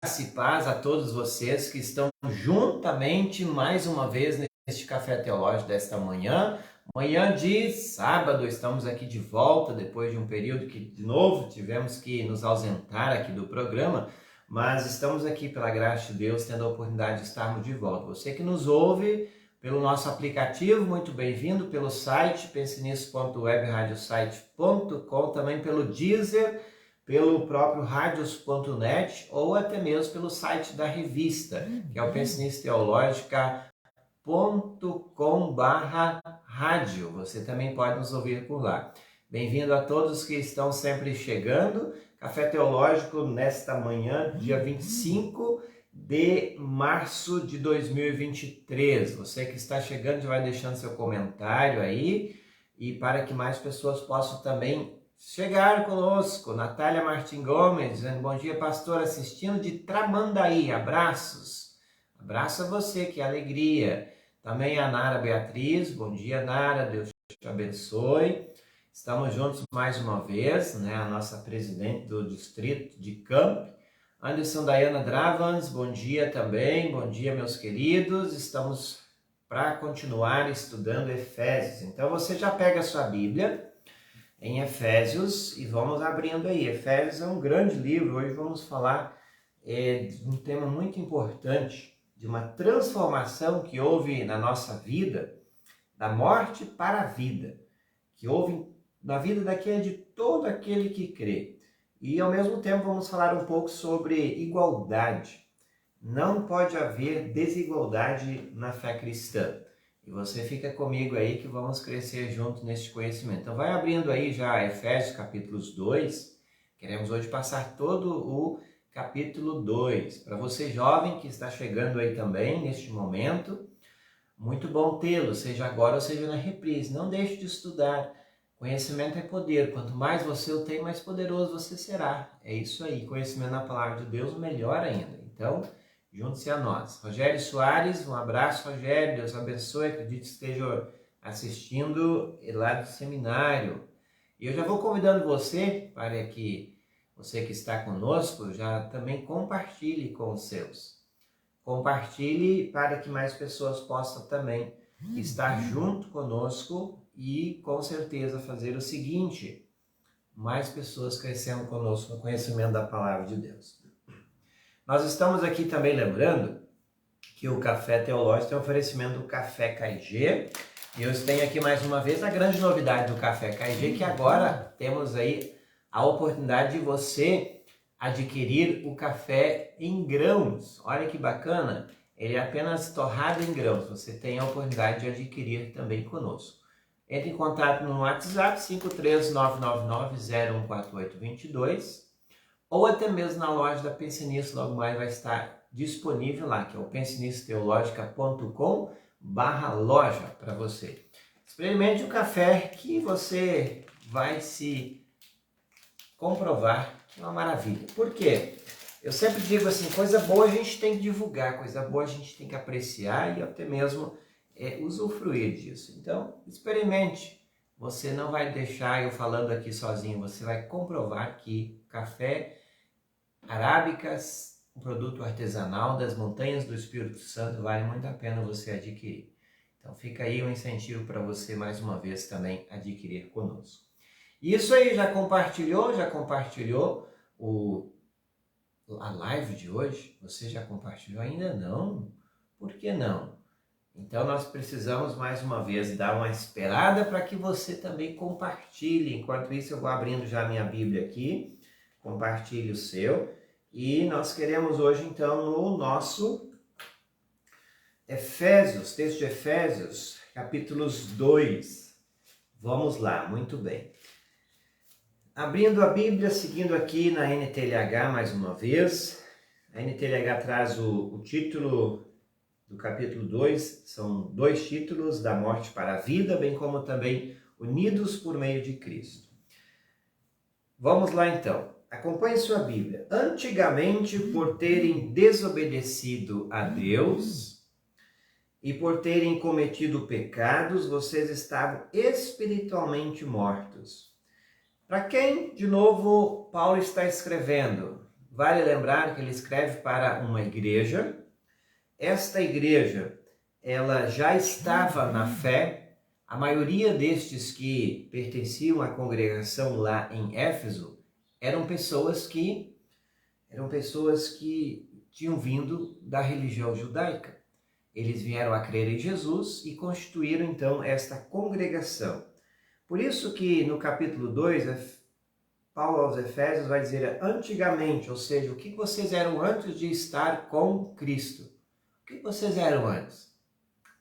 e paz a todos vocês que estão juntamente mais uma vez neste Café Teológico desta manhã. Manhã de sábado, estamos aqui de volta depois de um período que de novo tivemos que nos ausentar aqui do programa, mas estamos aqui pela graça de Deus tendo a oportunidade de estarmos de volta. Você que nos ouve pelo nosso aplicativo, muito bem-vindo, pelo site pensenisso.webradiosite.com, também pelo Deezer, pelo próprio radios.net ou até mesmo pelo site da revista, que é o pensionisteológica.com/rádio. Você também pode nos ouvir por lá. Bem-vindo a todos que estão sempre chegando. Café Teológico nesta manhã, dia 25 de março de 2023. Você que está chegando já vai deixando seu comentário aí, e para que mais pessoas possam também chegar conosco. Natália Martim Gomes dizendo: bom dia, pastor, assistindo de Tramandaí, abraços. Abraço a você, que alegria. Também a Nara Beatriz, bom dia, Nara, Deus te abençoe. Estamos juntos mais uma vez, né? A nossa presidente do distrito de Camp, Anderson Dayana Dravans, bom dia também, bom dia, meus queridos. Estamos para continuar estudando Efésios. Então você já pega a sua Bíblia em Efésios e vamos abrindo aí. Efésios é um grande livro. Hoje vamos falar de um tema muito importante, de uma transformação que houve na nossa vida, da morte para a vida, que houve na vida de todo aquele que crê. E ao mesmo tempo vamos falar um pouco sobre igualdade. Não pode haver desigualdade na fé cristã. E você fica comigo aí que vamos crescer junto neste conhecimento. Então vai abrindo aí já Efésios capítulos 2. Queremos hoje passar todo o capítulo 2. Para você jovem que está chegando aí também neste momento, muito bom tê-lo, seja agora ou seja na reprise. Não deixe de estudar. Conhecimento é poder. Quanto mais você o tem, mais poderoso você será. É isso aí. Conhecimento na palavra de Deus, melhor ainda. Então, junte-se a nós. Rogério Soares, um abraço, Rogério. Deus abençoe. Acredito que esteja assistindo lá do seminário. E eu já vou convidando você para que você que está conosco já também compartilhe com os seus. Compartilhe para que mais pessoas possam também estar junto conosco e com certeza fazer o seguinte: mais pessoas crescendo conosco no conhecimento da palavra de Deus. Nós estamos aqui também lembrando que o Café Teológico tem oferecimento do Café KG. E eu tenho aqui mais uma vez a grande novidade do Café KG, que agora temos aí a oportunidade de você adquirir o café em grãos. Olha que bacana, ele é apenas torrado em grãos. Você tem a oportunidade de adquirir também conosco. Entre em contato no WhatsApp 53999014822 ou até mesmo na loja da Pensionisto, logo mais vai estar disponível lá, que é o pensinistoteologica.com/loja para você. Experimente o café que você vai se comprovar que é uma maravilha. Por quê? Eu sempre digo assim, coisa boa a gente tem que divulgar, coisa boa a gente tem que apreciar e até mesmo usufruir disso. Então, experimente. Você não vai deixar eu falando aqui sozinho, você vai comprovar que café Arábicas, um produto artesanal das montanhas do Espírito Santo, vale muito a pena você adquirir. Então fica aí um incentivo para você mais uma vez também adquirir conosco. Isso aí, já compartilhou a live de hoje? Você já compartilhou? Ainda não? Por que não? Então nós precisamos mais uma vez dar uma esperada para que você também compartilhe. Enquanto isso eu vou abrindo já a minha Bíblia aqui, compartilhe o seu. E nós queremos hoje então no nosso Efésios, texto de Efésios, capítulos 2. Vamos lá, muito bem. Abrindo a Bíblia, seguindo aqui na NTLH mais uma vez. A NTLH traz o título do capítulo 2, são 2 títulos, da morte para a vida, bem como também unidos por meio de Cristo. Vamos lá então, acompanhe sua Bíblia. Antigamente, por terem desobedecido a Deus e por terem cometido pecados, vocês estavam espiritualmente mortos. Para quem, de novo, Paulo está escrevendo? vale lembrar que ele escreve para uma igreja. Esta igreja, ela já estava na fé. A maioria destes que pertenciam à congregação lá em Éfeso eram pessoas que tinham vindo da religião judaica. Eles vieram a crer em Jesus e constituíram então esta congregação. Por isso que no capítulo 2, Paulo aos Efésios vai dizer antigamente, ou seja, o que vocês eram antes de estar com Cristo. O que vocês eram antes?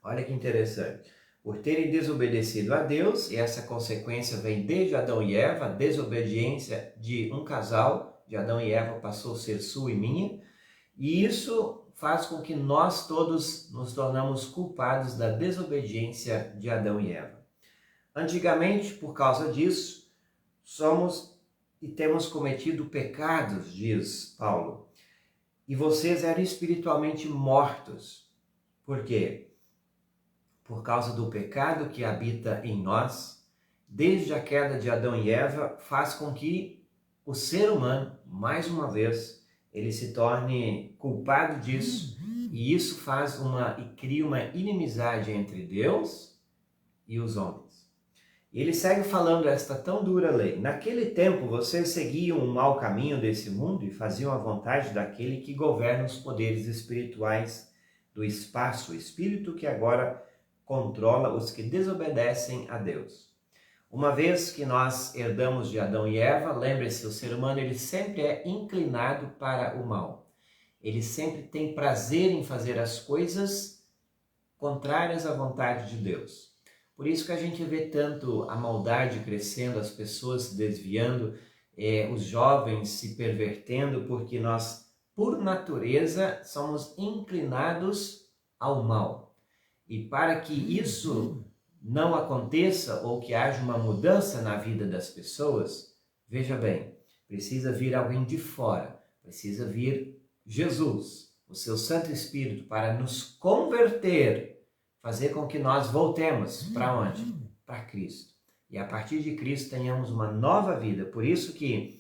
Olha que interessante. Por terem desobedecido a Deus, e essa consequência vem desde Adão e Eva, a desobediência de um casal, de Adão e Eva, passou a ser sua e minha, e isso faz com que nós todos nos tornamos culpados da desobediência de Adão e Eva. Antigamente, por causa disso, somos e temos cometido pecados, diz Paulo. E vocês eram espiritualmente mortos. Por quê? Por causa do pecado que habita em nós, desde a queda de Adão e Eva, faz com que o ser humano, mais uma vez, ele se torne culpado disso, e isso e cria uma inimizade entre Deus e os homens. E ele segue falando esta tão dura lei. Naquele tempo vocês seguiam o mau caminho desse mundo e faziam a vontade daquele que governa os poderes espirituais do espaço, o espírito que agora controla os que desobedecem a Deus. Uma vez que nós herdamos de Adão e Eva, lembre-se, o ser humano ele sempre é inclinado para o mal. Ele sempre tem prazer em fazer as coisas contrárias à vontade de Deus. Por isso que a gente vê tanto a maldade crescendo, as pessoas se desviando, os jovens se pervertendo, porque nós, por natureza, somos inclinados ao mal. E para que isso não aconteça ou que haja uma mudança na vida das pessoas, veja bem, precisa vir alguém de fora, precisa vir Jesus, o seu Santo Espírito, para nos converter, fazer com que nós voltemos para onde? Para Cristo. E a partir de Cristo tenhamos uma nova vida. Por isso que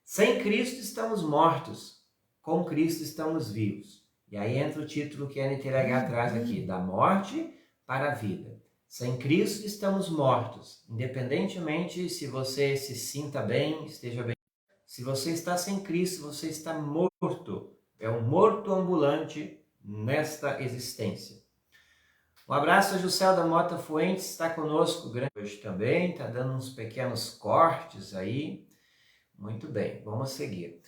sem Cristo estamos mortos, com Cristo estamos vivos. E aí entra o título que a NTLH traz aqui, da morte para a vida. Sem Cristo estamos mortos, independentemente se você se sinta bem, esteja bem. Se você está sem Cristo, você está morto. É um morto ambulante nesta existência. Um abraço a Juscelda Mota Fuentes, está conosco hoje também, está dando uns pequenos cortes aí. Muito bem, vamos seguir.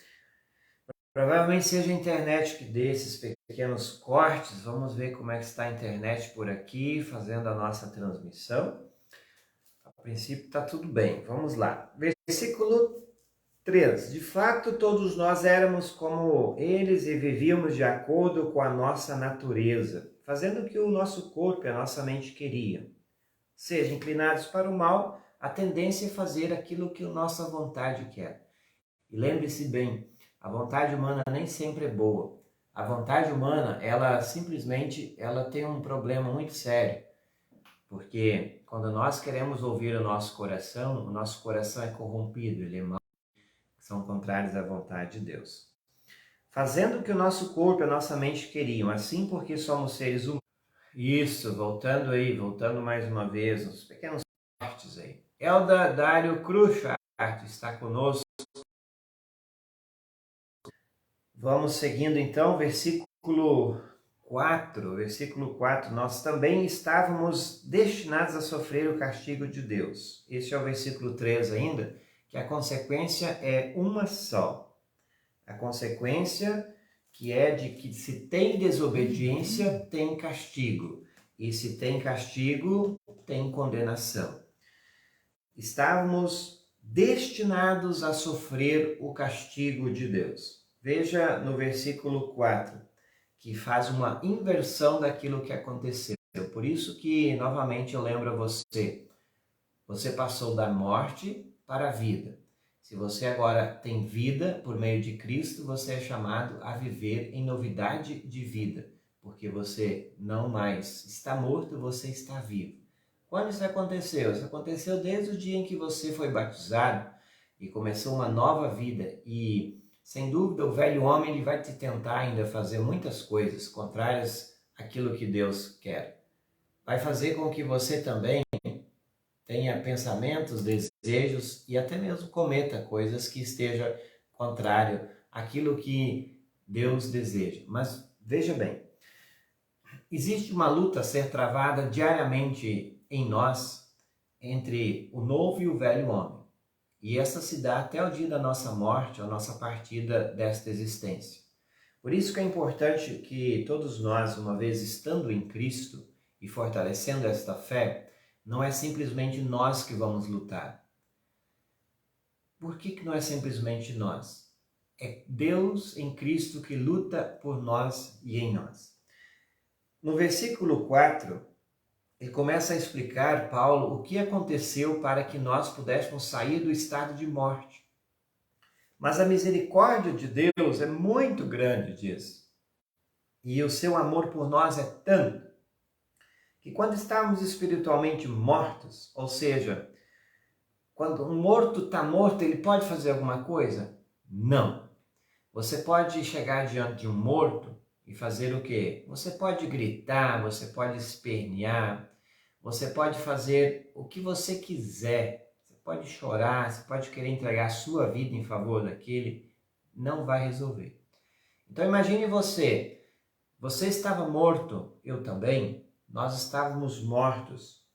Provavelmente seja a internet que dê esses pequenos cortes. Vamos ver como é que está a internet por aqui, fazendo a nossa transmissão. A princípio está tudo bem. Vamos lá. Versículo 3. De fato, todos nós éramos como eles e vivíamos de acordo com a nossa natureza, fazendo o que o nosso corpo e a nossa mente queriam. Seja inclinados para o mal, a tendência é fazer aquilo que a nossa vontade quer. E lembre-se bem, a vontade humana nem sempre é boa. A vontade humana, ela tem um problema muito sério. Porque quando nós queremos ouvir o nosso coração é corrompido, ele é mau, são contrários à vontade de Deus. Fazendo o que o nosso corpo e a nossa mente queriam, assim porque somos seres humanos. Isso, voltando mais uma vez, uns pequenos cortes aí. Elda Dário Cruchat está conosco. Vamos seguindo então, versículo 4. Nós também estávamos destinados a sofrer o castigo de Deus. Este é o versículo 3 ainda, que a consequência é uma só. A consequência que é de que se tem desobediência, tem castigo. E se tem castigo, tem condenação. Estávamos destinados a sofrer o castigo de Deus. Veja no versículo 4, que faz uma inversão daquilo que aconteceu. Por isso que, novamente, eu lembro a você, você passou da morte para a vida. Se você agora tem vida por meio de Cristo, você é chamado a viver em novidade de vida, porque você não mais está morto, você está vivo. Quando isso aconteceu? Isso aconteceu desde o dia em que você foi batizado e começou uma nova vida e sem dúvida o velho homem ele vai te tentar ainda fazer muitas coisas contrárias àquilo que Deus quer. Vai fazer com que você também tenha pensamentos, desejos e até mesmo cometa coisas que esteja contrário àquilo que Deus deseja. Mas veja bem, existe uma luta a ser travada diariamente em nós entre o novo e o velho homem. E essa se dá até o dia da nossa morte, a nossa partida desta existência. Por isso que é importante que todos nós, uma vez estando em Cristo e fortalecendo esta fé, não é simplesmente nós que vamos lutar. Por que não é simplesmente nós? É Deus em Cristo que luta por nós e em nós. No versículo 4, ele começa a explicar, Paulo, o que aconteceu para que nós pudéssemos sair do estado de morte. Mas a misericórdia de Deus é muito grande, diz. E o seu amor por nós é tanto que quando estávamos espiritualmente mortos, ou seja, quando um morto está morto, ele pode fazer alguma coisa? Não. Você pode chegar diante de um morto e fazer o quê? Você pode gritar, você pode espernear, você pode fazer o que você quiser. Você pode chorar, você pode querer entregar a sua vida em favor daquele. Não vai resolver. Então imagine você. Você estava morto, eu também. Nós estávamos mortos.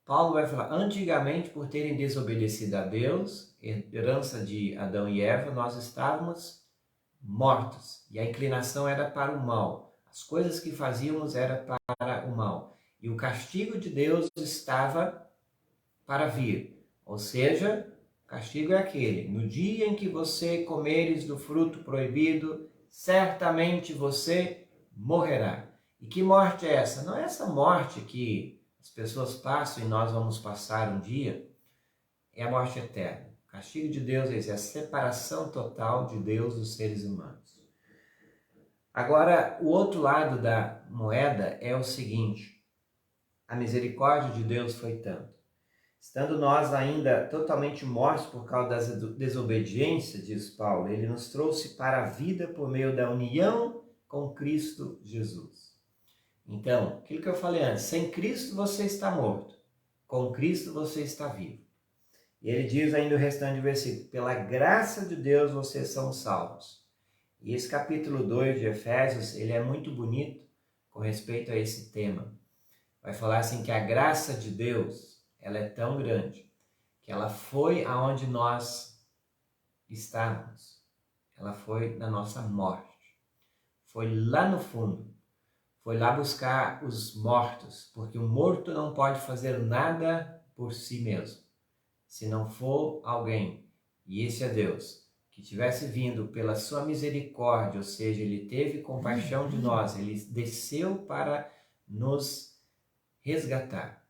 Paulo vai falar, antigamente, por terem desobedecido a Deus, herança de Adão e Eva, nós estávamos mortos. E a inclinação era para o mal. As coisas que fazíamos era para o mal. E o castigo de Deus estava para vir. Ou seja, o castigo é aquele. No dia em que você comeres do fruto proibido, certamente você morrerá. E que morte é essa? Não é essa morte que as pessoas passam e nós vamos passar um dia. É a morte eterna. O castigo de Deus é esse, é a separação total de Deus dos seres humanos. Agora, o outro lado da moeda é o seguinte. A misericórdia de Deus foi tanto. Estando nós ainda totalmente mortos por causa da desobediência, diz Paulo, ele nos trouxe para a vida por meio da união com Cristo Jesus. Então, aquilo que eu falei antes, sem Cristo você está morto, com Cristo você está vivo. E ele diz ainda o restante do versículo, pela graça de Deus vocês são salvos. E esse capítulo 2 de Efésios, ele é muito bonito com respeito a esse tema. Vai falar assim que a graça de Deus, ela é tão grande, que ela foi aonde nós estávamos. Ela foi na nossa morte. Foi lá no fundo. Foi lá buscar os mortos, porque o morto não pode fazer nada por si mesmo. Se não for alguém, e esse é Deus, que tivesse vindo pela sua misericórdia, ou seja, ele teve compaixão de nós, ele desceu para nos resgatar.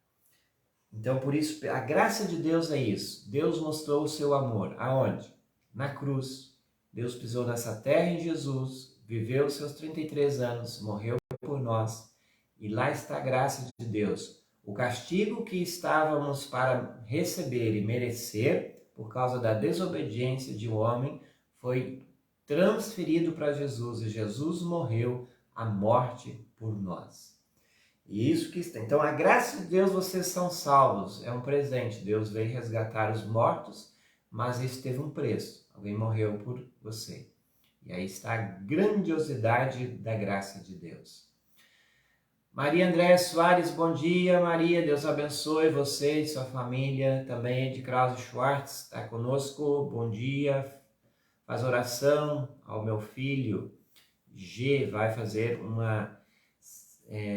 Então, por isso, a graça de Deus é isso. Deus mostrou o seu amor. Aonde? Na cruz. Deus pisou nessa terra em Jesus, viveu os seus 33 anos, morreu por nós. E lá está a graça de Deus. O castigo que estávamos para receber e merecer, por causa da desobediência de um homem, foi transferido para Jesus. E Jesus morreu a morte por nós. E isso que está. Então, a graça de Deus, vocês são salvos. É um presente. Deus veio resgatar os mortos, mas isso teve um preço. Alguém morreu por você. E aí está a grandiosidade da graça de Deus. Maria Andréa Soares, bom dia, Maria. Deus abençoe você e sua família. Também de Krause Schwartz está conosco. Bom dia. Faz oração ao meu filho. G vai fazer uma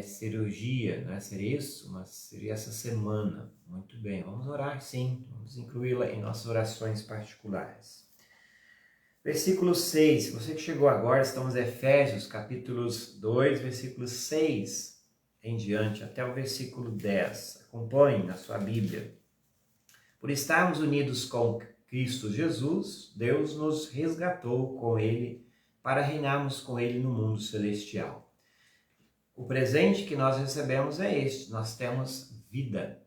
cirurgia, né? Seria isso? Uma cirurgia essa semana. Muito bem, vamos orar sim, vamos incluí-la em nossas orações particulares. Versículo 6, você que chegou agora, estamos em Efésios, capítulos 2, versículos 6 em diante, até o versículo 10. Acompanhe na sua Bíblia. Por estarmos unidos com Cristo Jesus, Deus nos resgatou com Ele para reinarmos com Ele no mundo celestial. O presente que nós recebemos é este, nós temos vida.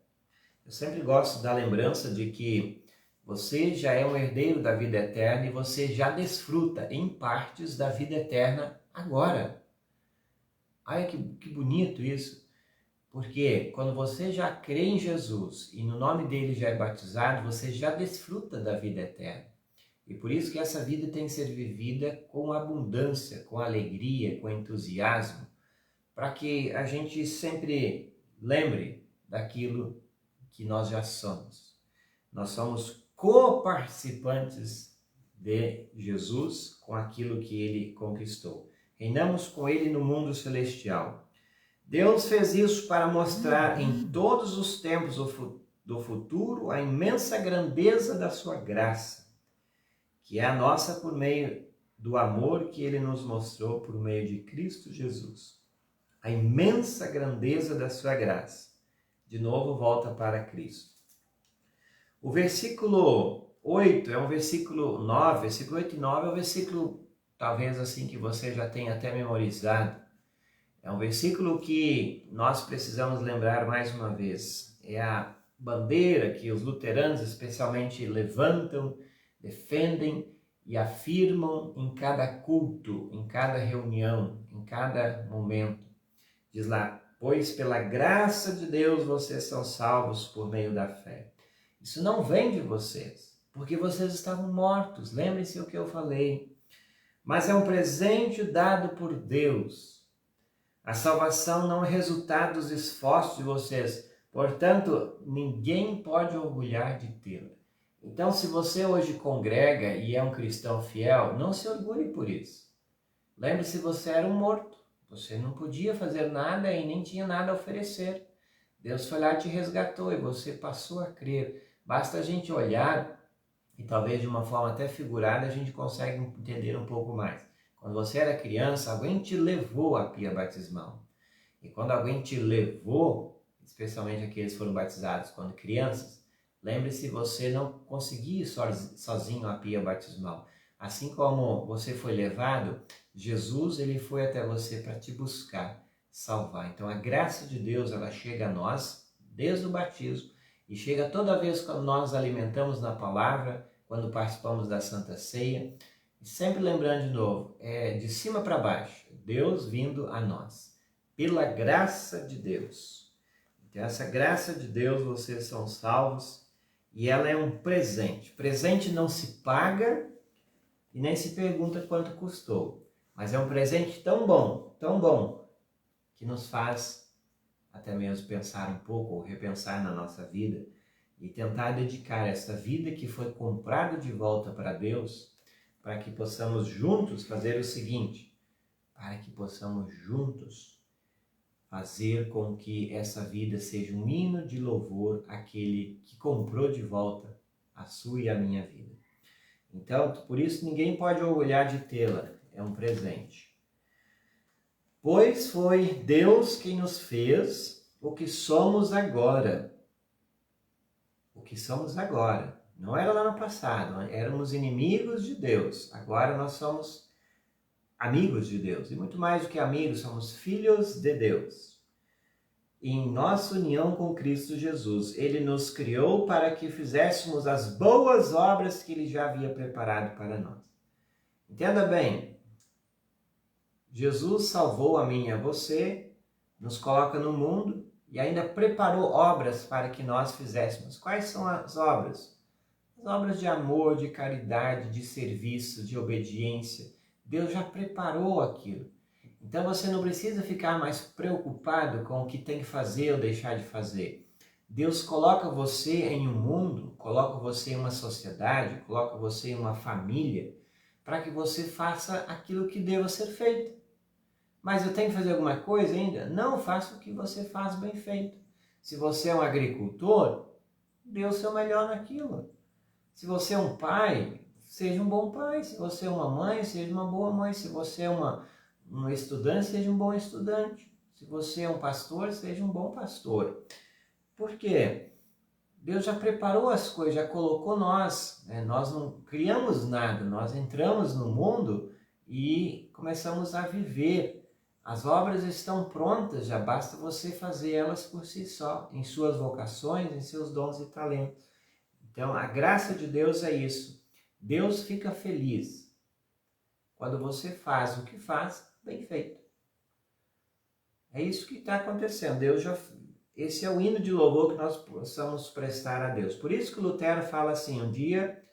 Eu sempre gosto da lembrança de que Você já é um herdeiro da vida eterna e você já desfruta em partes da vida eterna agora. Olha que bonito isso. Porque quando você já crê em Jesus e no nome dele já é batizado, você já desfruta da vida eterna. E por isso que essa vida tem que ser vivida com abundância, com alegria, com entusiasmo, para que a gente sempre lembre daquilo que nós já somos. Nós somos coparticipantes de Jesus com aquilo que ele conquistou. Reinamos com ele no mundo celestial. Deus fez isso para mostrar em todos os tempos do futuro a imensa grandeza da sua graça, que é a nossa por meio do amor que ele nos mostrou por meio de Cristo Jesus. A imensa grandeza da sua graça. De novo, volta para Cristo. O versículo 8 é um versículo 9, versículo 8 e 9 é um versículo, talvez assim, que você já tenha até memorizado. É um versículo que nós precisamos lembrar mais uma vez. É a bandeira que os luteranos especialmente levantam, defendem e afirmam em cada culto, em cada reunião, em cada momento. Diz lá, pois pela graça de Deus vocês são salvos por meio da fé. Isso não vem de vocês, porque vocês estavam mortos. Lembre-se o que eu falei. Mas é um presente dado por Deus. A salvação não é resultado dos esforços de vocês. Portanto, ninguém pode orgulhar de tê-la. Então, se você hoje congrega e é um cristão fiel, não se orgulhe por isso. Lembre-se, você era um morto. Você não podia fazer nada e nem tinha nada a oferecer. Deus foi lá e te resgatou e você passou a crer. Basta a gente olhar e talvez de uma forma até figurada a gente consegue entender um pouco mais. Quando você era criança, alguém te levou à pia batismal. E quando alguém te levou, especialmente aqueles que foram batizados quando crianças, lembre-se, você não conseguia ir sozinho à pia batismal. Assim como você foi levado, Jesus ele foi até você para te buscar, salvar. Então a graça de Deus ela chega a nós desde o batismo e chega toda vez que nós alimentamos na palavra, quando participamos da Santa Ceia. E sempre lembrando de novo, é de cima para baixo, Deus vindo a nós, pela graça de Deus. Então essa graça de Deus vocês são salvos e ela é um presente. Presente não se paga e nem se pergunta quanto custou. Mas é um presente tão bom, que nos faz até mesmo pensar um pouco, ou repensar na nossa vida, e tentar dedicar essa vida que foi comprada de volta para Deus, para que possamos juntos fazer o seguinte, para que possamos juntos fazer com que essa vida seja um hino de louvor àquele que comprou de volta a sua e a minha vida. Então, por isso ninguém pode orgulhar de tê-la, é um presente. Pois foi Deus quem nos fez o que somos agora. O que somos agora. Não era lá no passado, éramos inimigos de Deus. Agora nós somos amigos de Deus. E muito mais do que amigos, somos filhos de Deus. E em nossa união com Cristo Jesus, Ele nos criou para que fizéssemos as boas obras que Ele já havia preparado para nós. Entenda bem, Jesus salvou a mim e a você, nos coloca no mundo e ainda preparou obras para que nós fizéssemos. Quais são as obras? As obras de amor, de caridade, de serviço, de obediência. Deus já preparou aquilo. Então você não precisa ficar mais preocupado com o que tem que fazer ou deixar de fazer. Deus coloca você em um mundo, coloca você em uma sociedade, coloca você em uma família, para que você faça aquilo que deva ser feito. Mas eu tenho que fazer alguma coisa ainda? Não, faça o que você faz bem feito. Se você é um agricultor, dê o seu melhor naquilo. Se você é um pai, seja um bom pai. Se você é uma mãe, seja uma boa mãe. Se você é um estudante, seja um bom estudante. Se você é um pastor, seja um bom pastor. Por quê? Deus já preparou as coisas, já colocou nós. Nós não criamos nada, nós entramos no mundo e começamos a viver. As obras estão prontas, já basta você fazer elas por si só, em suas vocações, em seus dons e talentos. Então, a graça de Deus é isso. Deus fica feliz quando você faz o que faz bem feito. É isso que está acontecendo. Esse é o hino de louvor que nós possamos prestar a Deus. Por isso que Lutero fala assim, um dia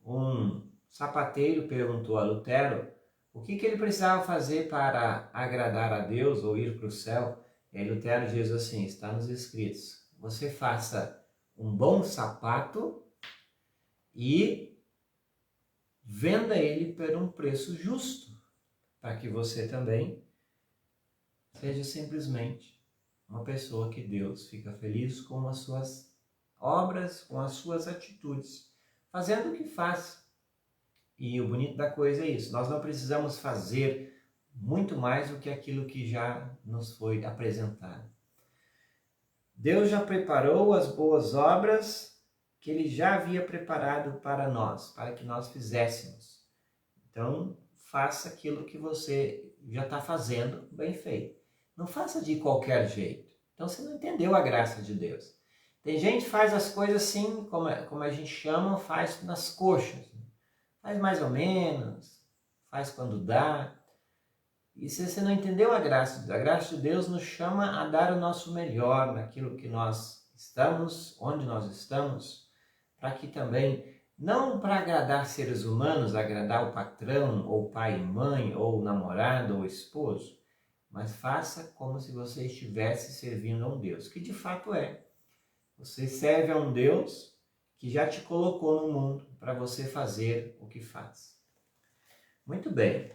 um sapateiro perguntou a Lutero o que ele precisava fazer para agradar a Deus ou ir para o céu. E aí Lutero diz assim, está nos escritos, você faça um bom sapato e venda ele por um preço justo, para que você também seja simplesmente uma pessoa que Deus fica feliz com as suas obras, com as suas atitudes, fazendo o que faz. E o bonito da coisa é isso, nós não precisamos fazer muito mais do que aquilo que já nos foi apresentado. Deus já preparou as boas obras que Ele já havia preparado para nós, para que nós fizéssemos. Então, faça aquilo que você já está fazendo bem feito. Não faça de qualquer jeito. Então, você não entendeu a graça de Deus. Tem gente que faz as coisas assim, como a gente chama, faz nas coxas. Faz mais ou menos, faz quando dá. E se você não entendeu a graça de Deus nos chama a dar o nosso melhor naquilo que nós estamos, onde nós estamos, para que também, não para agradar seres humanos, agradar o patrão, ou pai e mãe, ou namorado, ou esposo, mas faça como se você estivesse servindo a um Deus, que de fato é. Você serve a um Deus que já te colocou no mundo para você fazer o que faz. Muito bem.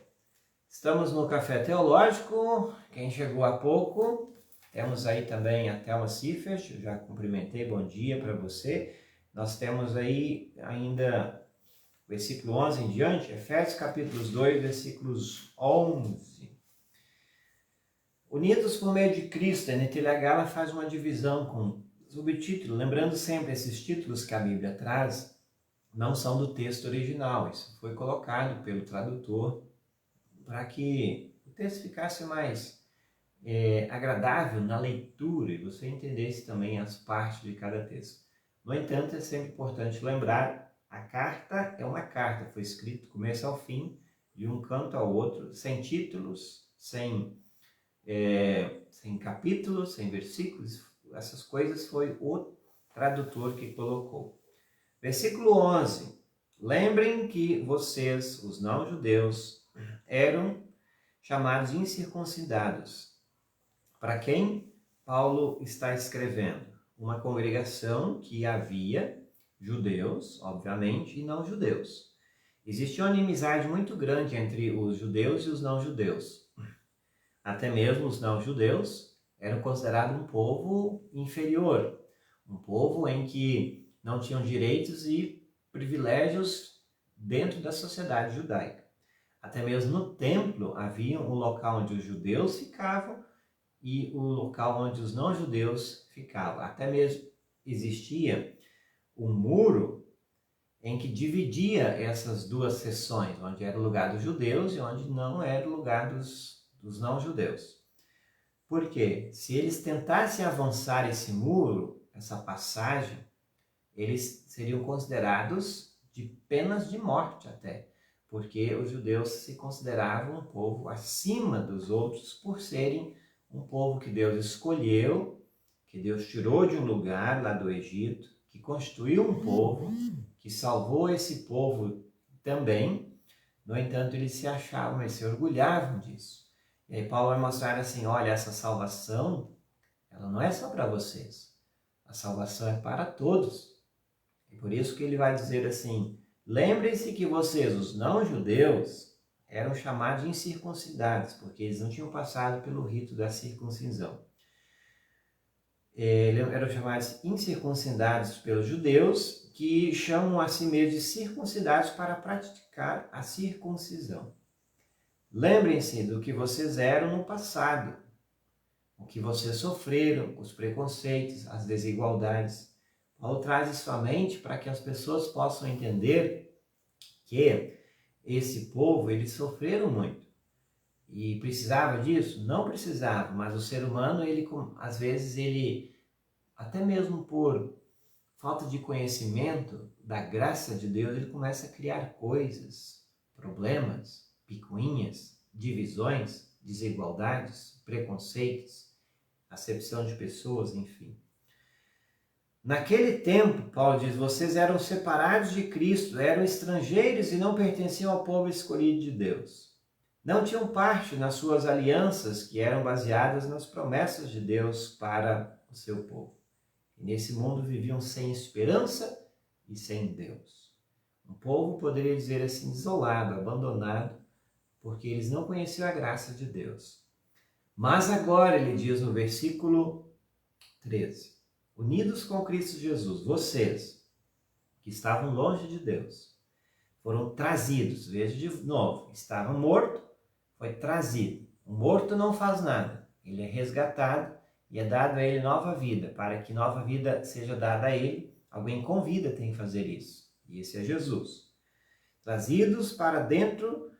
Estamos no Café Teológico. Quem chegou há pouco, temos aí também a Thelma Seifert, eu já cumprimentei, bom dia para você. Nós temos aí ainda versículo 11 em diante, Efésios capítulos 2, versículos 11. Unidos por meio de Cristo, a NTLH ela faz uma divisão com subtítulo, lembrando sempre esses títulos que a Bíblia traz, não são do texto original, isso foi colocado pelo tradutor para que o texto ficasse mais agradável na leitura e você entendesse também as partes de cada texto. No entanto, é sempre importante lembrar, a carta é uma carta, foi escrito do começo ao fim, de um canto ao outro, sem títulos, sem capítulos, sem versículos, essas coisas foi o tradutor que colocou. Versículo 11. Lembrem que vocês, os não-judeus, eram chamados incircuncidados. Para quem Paulo está escrevendo? Uma congregação que havia judeus, obviamente, e não-judeus. Existia uma inimizade muito grande entre os judeus e os não-judeus. Até mesmo os não-judeus eram considerados um povo inferior, um povo em que não tinham direitos e privilégios dentro da sociedade judaica. Até mesmo no templo havia um local onde os judeus ficavam e o local onde os não-judeus ficavam. Até mesmo existia um muro em que dividia essas duas seções, onde era o lugar dos judeus e onde não era o lugar dos não-judeus. Por quê? Se eles tentassem avançar esse muro, essa passagem, eles seriam considerados de penas de morte até, porque os judeus se consideravam um povo acima dos outros por serem um povo que Deus escolheu, que Deus tirou de um lugar lá do Egito, que constituiu um povo, que salvou esse povo também. No entanto, eles se achavam, eles se orgulhavam disso. E aí Paulo vai mostrar assim, olha, essa salvação, ela não é só para vocês. A salvação é para todos. E por isso que ele vai dizer assim, lembrem-se que vocês, os não-judeus, eram chamados de incircuncidados, porque eles não tinham passado pelo rito da circuncisão. Eram chamados incircuncidados pelos judeus, que chamam a si mesmos de circuncidados para praticar a circuncisão. Lembrem-se do que vocês eram no passado, o que vocês sofreram, os preconceitos, as desigualdades. Paulo traz isso à mente para que as pessoas possam entender que esse povo, eles sofreram muito. E precisava disso? Não precisava, mas o ser humano, ele, às vezes, ele, até mesmo por falta de conhecimento da graça de Deus, ele começa a criar coisas, problemas, picuinhas, divisões, desigualdades, preconceitos, acepção de pessoas, enfim. Naquele tempo, Paulo diz, vocês eram separados de Cristo, eram estrangeiros e não pertenciam ao povo escolhido de Deus. Não tinham parte nas suas alianças que eram baseadas nas promessas de Deus para o seu povo. E nesse mundo viviam sem esperança e sem Deus. Um povo, poderia dizer assim, isolado, abandonado, porque eles não conheciam a graça de Deus. Mas agora, ele diz no versículo 13, unidos com Cristo Jesus, vocês, que estavam longe de Deus, foram trazidos, veja de novo, estavam mortos, foi trazido. O morto não faz nada, ele é resgatado e é dado a ele nova vida. Para que nova vida seja dada a ele, alguém com vida tem que fazer isso, e esse é Jesus. Trazidos para dentro,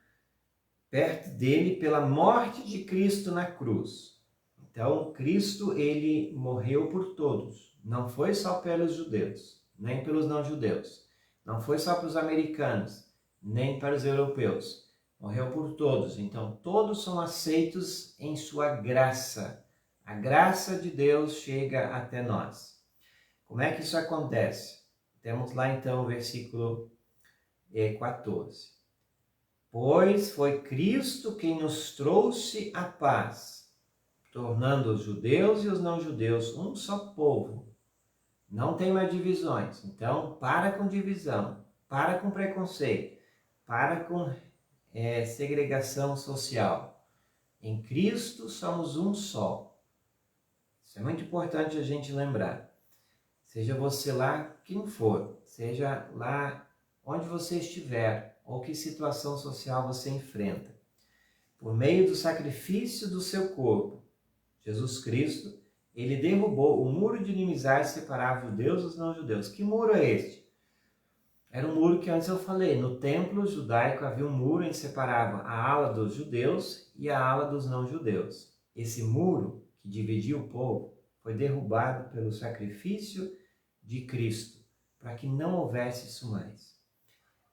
perto dele, pela morte de Cristo na cruz. Então, Cristo, ele morreu por todos. Não foi só pelos judeus, nem pelos não-judeus. Não foi só para os americanos, nem para os europeus. Morreu por todos. Então, todos são aceitos em sua graça. A graça de Deus chega até nós. Como é que isso acontece? Temos lá, então, o versículo 14. Pois foi Cristo quem nos trouxe a paz, tornando os judeus e os não-judeus um só povo. Não tem mais divisões. Então, para com divisão, para com preconceito, para com segregação social. Em Cristo somos um só. Isso é muito importante a gente lembrar. Seja você lá quem for, seja lá onde você estiver, ou que situação social você enfrenta. Por meio do sacrifício do seu corpo, Jesus Cristo, ele derrubou o muro de inimizade que separava os judeus dos não-judeus. Que muro é este? Era um muro que antes eu falei, no templo judaico havia um muro que separava a ala dos judeus e a ala dos não-judeus. Esse muro que dividia o povo foi derrubado pelo sacrifício de Cristo, para que não houvesse isso mais.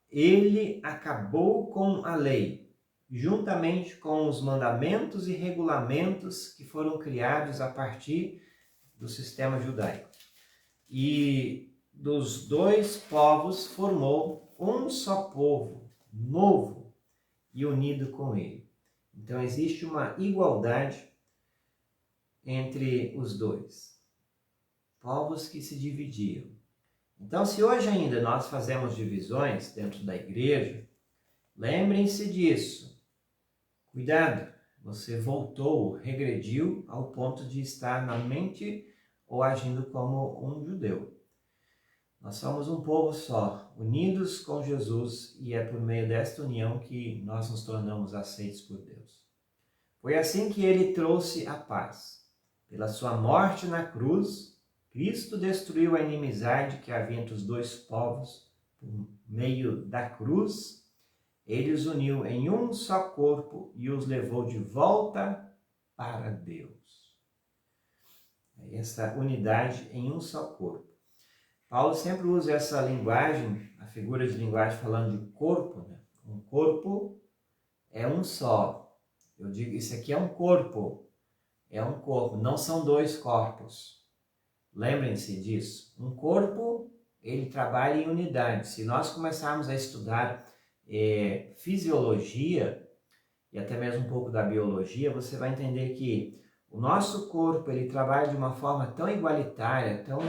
Ele acabou com a lei, juntamente com os mandamentos e regulamentos que foram criados a partir do sistema judaico. E dos dois povos formou um só povo, novo e unido com ele. Então existe uma igualdade entre os dois. Povos que se dividiam. Então, se hoje ainda nós fazemos divisões dentro da igreja, lembrem-se disso. Cuidado, você voltou, regrediu ao ponto de estar na mente ou agindo como um judeu. Nós somos um povo só, unidos com Jesus, e é por meio desta união que nós nos tornamos aceitos por Deus. Foi assim que ele trouxe a paz. Pela sua morte na cruz, Cristo destruiu a inimizade que havia entre os dois povos. Por meio da cruz, ele os uniu em um só corpo e os levou de volta para Deus. Essa unidade em um só corpo. Paulo sempre usa essa linguagem, a figura de linguagem falando de corpo, né? Um corpo é um só. Eu digo, isso aqui é um corpo, não são dois corpos. Lembrem-se disso. Um corpo, ele trabalha em unidade. Se nós começarmos a estudar fisiologia e até mesmo um pouco da biologia, você vai entender que o nosso corpo, ele trabalha de uma forma tão igualitária, tão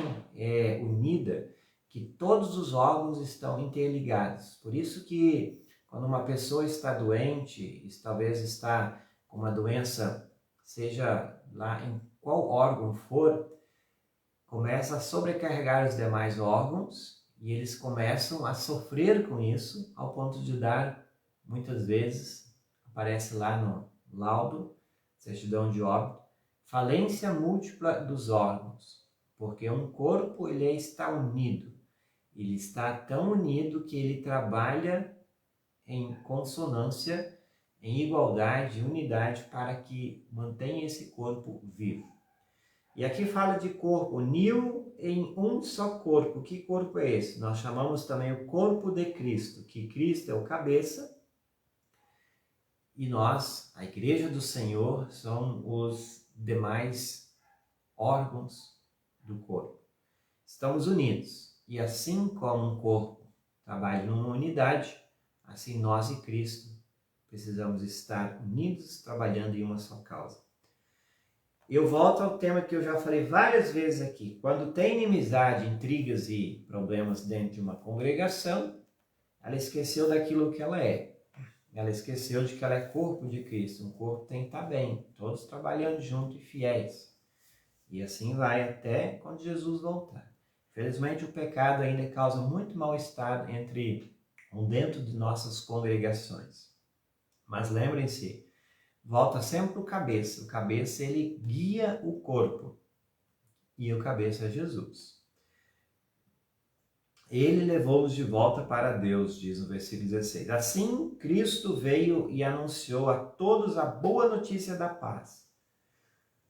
unida, que todos os órgãos estão interligados. Por isso que quando uma pessoa está doente, talvez está com uma doença, seja lá em qual órgão for, começa a sobrecarregar os demais órgãos e eles começam a sofrer com isso, ao ponto de dar, muitas vezes, aparece lá no laudo, certidão de óbito, falência múltipla dos órgãos, porque um corpo ele está unido, ele está tão unido que ele trabalha em consonância, em igualdade, unidade, para que mantenha esse corpo vivo. E aqui fala de corpo, uniu em um só corpo. Que corpo é esse? Nós chamamos também o corpo de Cristo, que Cristo é o cabeça e nós, a Igreja do Senhor, são os demais órgãos do corpo. Estamos unidos e assim como um corpo trabalha numa unidade, assim nós e Cristo precisamos estar unidos trabalhando em uma só causa. Eu volto ao tema que eu já falei várias vezes aqui. Quando tem inimizade, intrigas e problemas dentro de uma congregação, ela esqueceu daquilo que ela é. Ela esqueceu de que ela é corpo de Cristo. Um corpo tem que estar bem, todos trabalhando junto e fiéis. E assim vai até quando Jesus voltar. Infelizmente, o pecado ainda causa muito mal-estar dentro de nossas congregações. Mas lembrem-se, volta sempre para o cabeça. O cabeça, ele guia o corpo. E o cabeça é Jesus. Ele levou-os de volta para Deus, diz no versículo 16. Assim, Cristo veio e anunciou a todos a boa notícia da paz.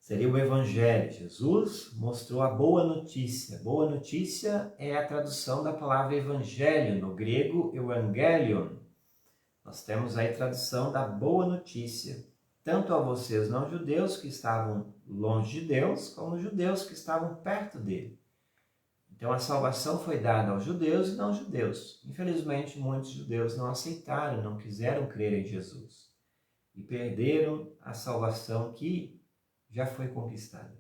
Seria o Evangelho. Jesus mostrou a boa notícia. Boa notícia é a tradução da palavra Evangelho, no grego, Evangelion. Nós temos aí a tradução da boa notícia, tanto a vocês não-judeus que estavam longe de Deus, como os judeus que estavam perto dele. Então a salvação foi dada aos judeus e não-judeus. Infelizmente, muitos judeus não aceitaram, não quiseram crer em Jesus e perderam a salvação que já foi conquistada.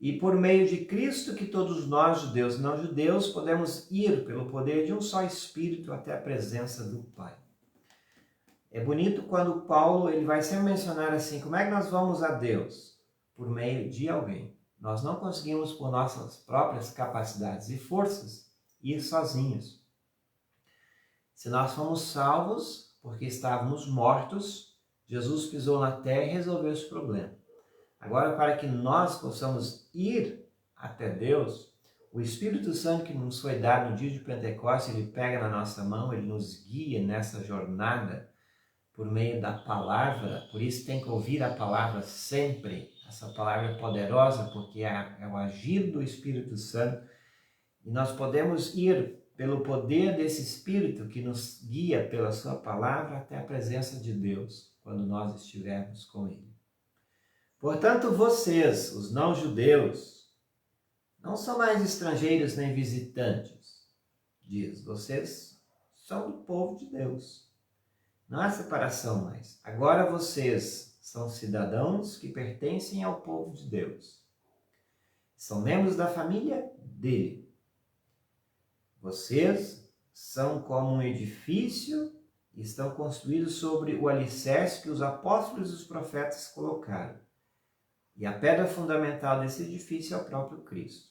E por meio de Cristo que todos nós, judeus e não-judeus, podemos ir pelo poder de um só Espírito até a presença do Pai. É bonito quando Paulo ele vai sempre mencionar assim, como é que nós vamos a Deus? Por meio de alguém. Nós não conseguimos por nossas próprias capacidades e forças ir sozinhos. Se nós fomos salvos porque estávamos mortos, Jesus pisou na terra e resolveu esse problema. Agora, para que nós possamos ir até Deus, o Espírito Santo que nos foi dado no dia de Pentecostes, ele pega na nossa mão, ele nos guia nessa jornada por meio da palavra. Por isso tem que ouvir a palavra sempre. Essa palavra é poderosa porque é o agir do Espírito Santo. E nós podemos ir pelo poder desse Espírito que nos guia pela sua palavra até a presença de Deus, quando nós estivermos com Ele. Portanto, vocês, os não-judeus, não são mais estrangeiros nem visitantes, diz. Vocês são do povo de Deus. Não há separação mais. Agora vocês são cidadãos que pertencem ao povo de Deus. São membros da família dele. Vocês são como um edifício e estão construídos sobre o alicerce que os apóstolos e os profetas colocaram. E a pedra fundamental desse edifício é o próprio Cristo.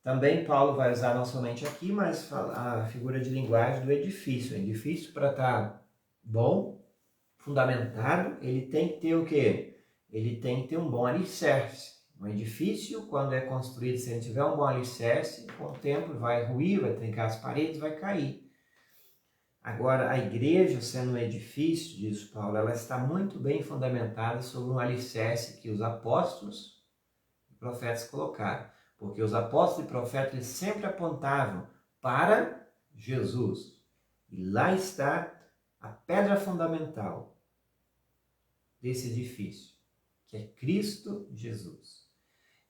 Também Paulo vai usar não somente aqui, mas a figura de linguagem do edifício. O edifício, para estar bom, fundamentado, ele tem que ter o quê? Ele tem que ter um bom alicerce. Um edifício, quando é construído, se ele tiver um bom alicerce, com o tempo vai ruir, vai trincar as paredes, vai cair. Agora, a igreja, sendo um edifício, diz Paulo, ela está muito bem fundamentada sobre um alicerce que os apóstolos e profetas colocaram. Porque os apóstolos e profetas eles sempre apontavam para Jesus. E lá está a pedra fundamental desse edifício, que é Cristo Jesus.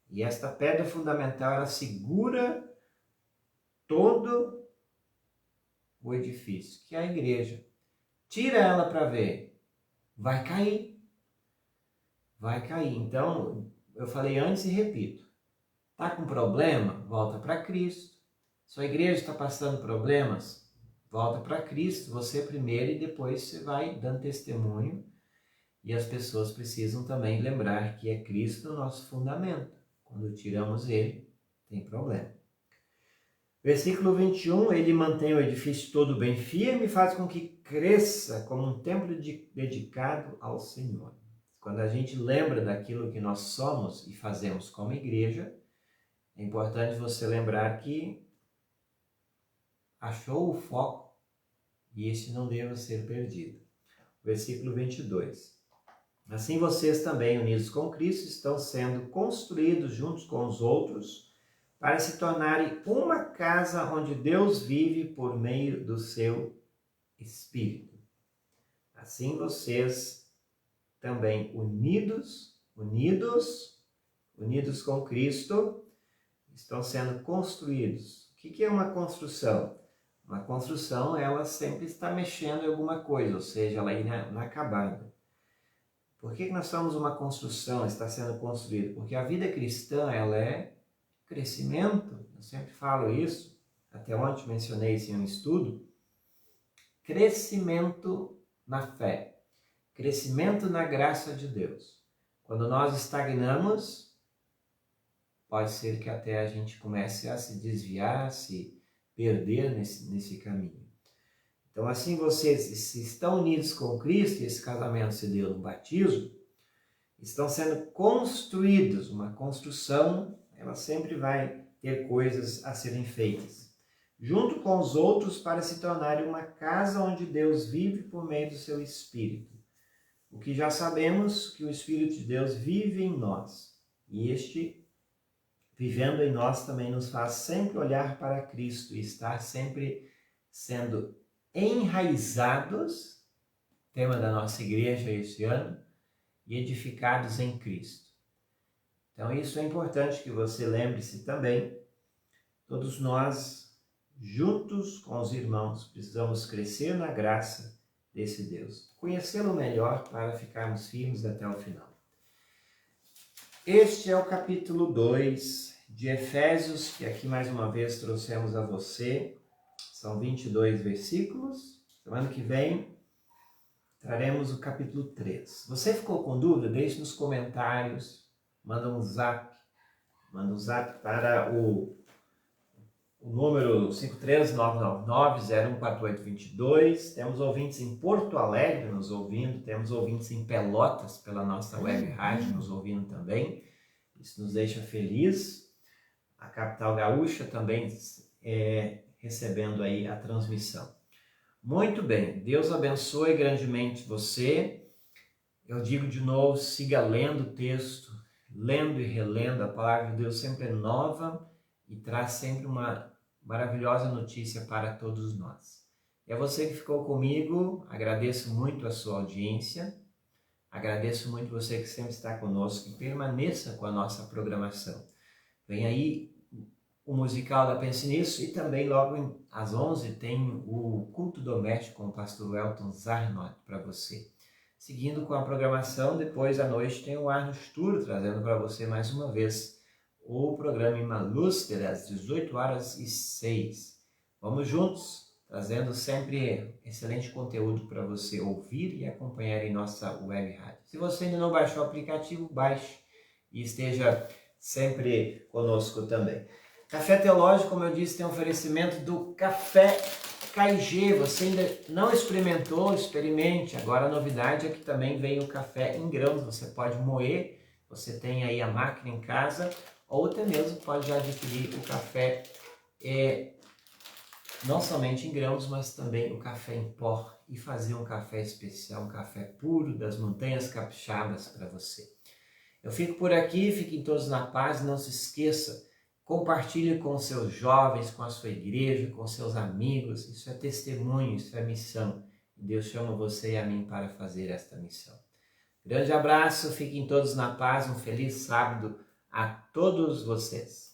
E esta pedra fundamental, ela segura todo o edifício, que é a igreja. Tira ela para ver, vai cair. Vai cair. Então, eu falei antes e repito. Está com problema? Volta para Cristo. Sua igreja está passando problemas? Volta para Cristo. Você primeiro e depois você vai dando testemunho. E as pessoas precisam também lembrar que é Cristo o nosso fundamento. Quando tiramos ele, tem problema. Versículo 21, ele mantém o edifício todo bem firme e faz com que cresça como um templo dedicado ao Senhor. Quando a gente lembra daquilo que nós somos e fazemos como igreja, é importante você lembrar que achou o foco e este não deva ser perdido. Versículo 22. Assim vocês também, unidos com Cristo, estão sendo construídos juntos com os outros para se tornarem uma casa onde Deus vive por meio do seu Espírito. Assim vocês também, unidos com Cristo, estão sendo construídos. O que é uma construção? Uma construção, ela sempre está mexendo em alguma coisa, ou seja, ela é inacabada. Por que nós somos uma construção, está sendo construída? Porque a vida cristã, ela é crescimento. Eu sempre falo isso, até ontem mencionei isso em um estudo. Crescimento na fé, crescimento na graça de Deus. Quando nós estagnamos, pode ser que até a gente comece a se desviar, a se perder nesse caminho. Então, assim vocês, se estão unidos com Cristo, e esse casamento se deu no batismo, estão sendo construídos. Uma construção, ela sempre vai ter coisas a serem feitas, junto com os outros, para se tornarem uma casa onde Deus vive por meio do seu Espírito. O que já sabemos, que o Espírito de Deus vive em nós, e este, vivendo em nós, também nos faz sempre olhar para Cristo e estar sempre sendo enraizados, tema da nossa igreja este ano, e edificados em Cristo. Então isso é importante que você lembre-se também. Todos nós, juntos com os irmãos, precisamos crescer na graça desse Deus, conhecê-lo melhor para ficarmos firmes até o final. Este é o capítulo 2 de Efésios, que aqui mais uma vez trouxemos a você. São 22 versículos. Semana que vem traremos o capítulo 3. Você ficou com dúvida? Deixe nos comentários. Manda um zap para o número 53999-014822. Temos ouvintes em Porto Alegre nos ouvindo. Temos ouvintes em Pelotas pela nossa web rádio nos ouvindo também. Isso nos deixa feliz. A capital gaúcha também recebendo aí a transmissão. Muito bem, Deus abençoe grandemente você. Eu digo de novo, siga lendo o texto, lendo e relendo. A palavra de Deus sempre é nova e traz sempre uma maravilhosa notícia para todos nós. E a você que ficou comigo, agradeço muito a sua audiência, agradeço muito você que sempre está conosco e permaneça com a nossa programação. Vem aí o musical da Pense Nisso, e também logo às 11 tem o culto doméstico com o pastor Elton Zarnot para você. Seguindo com a programação, depois à noite tem o Arno Stur trazendo para você mais uma vez o programa Imaluster às 18h06. Vamos juntos, trazendo sempre excelente conteúdo para você ouvir e acompanhar em nossa web rádio. Se você ainda não baixou o aplicativo, baixe e esteja sempre conosco também. Café Teológico, como eu disse, tem oferecimento do Café KG. Você ainda não experimentou? Experimente. Agora a novidade é que também vem o café em grãos. Você pode moer, você tem aí a máquina em casa, ou até mesmo pode já adquirir o café, não somente em grãos, mas também o café em pó, e fazer um café especial, um café puro das montanhas capixabas para você. Eu fico por aqui, fiquem todos na paz, não se esqueça. Compartilhe com seus jovens, com a sua igreja, com seus amigos. Isso é testemunho, isso é missão. Deus chama você e a mim para fazer esta missão. Grande abraço, fiquem todos na paz, um feliz sábado a todos vocês.